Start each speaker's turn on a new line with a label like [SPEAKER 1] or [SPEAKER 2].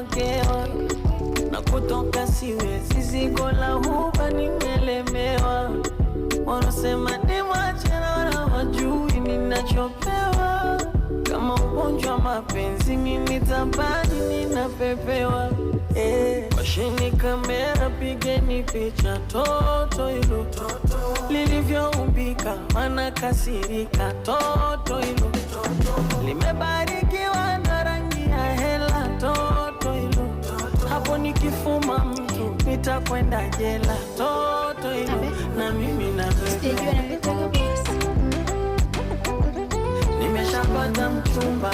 [SPEAKER 1] nimerogewa na kutoka siwezi, zigo la huba nimelemewa. Wanasema nimwache na wala wajui ninachopewa. Kama ugonjwa mapenzi mimi tabani ninapepewa. Washini kamera pigeni picha toto ilo lilivyoumbika, mana kasirika toto ilo limebarikiwa na rangi ya hela toto ilo. Hapo nikifuma mtu nitakwenda jela toto ilo. Na mimi na bebe nimeshapata mchumba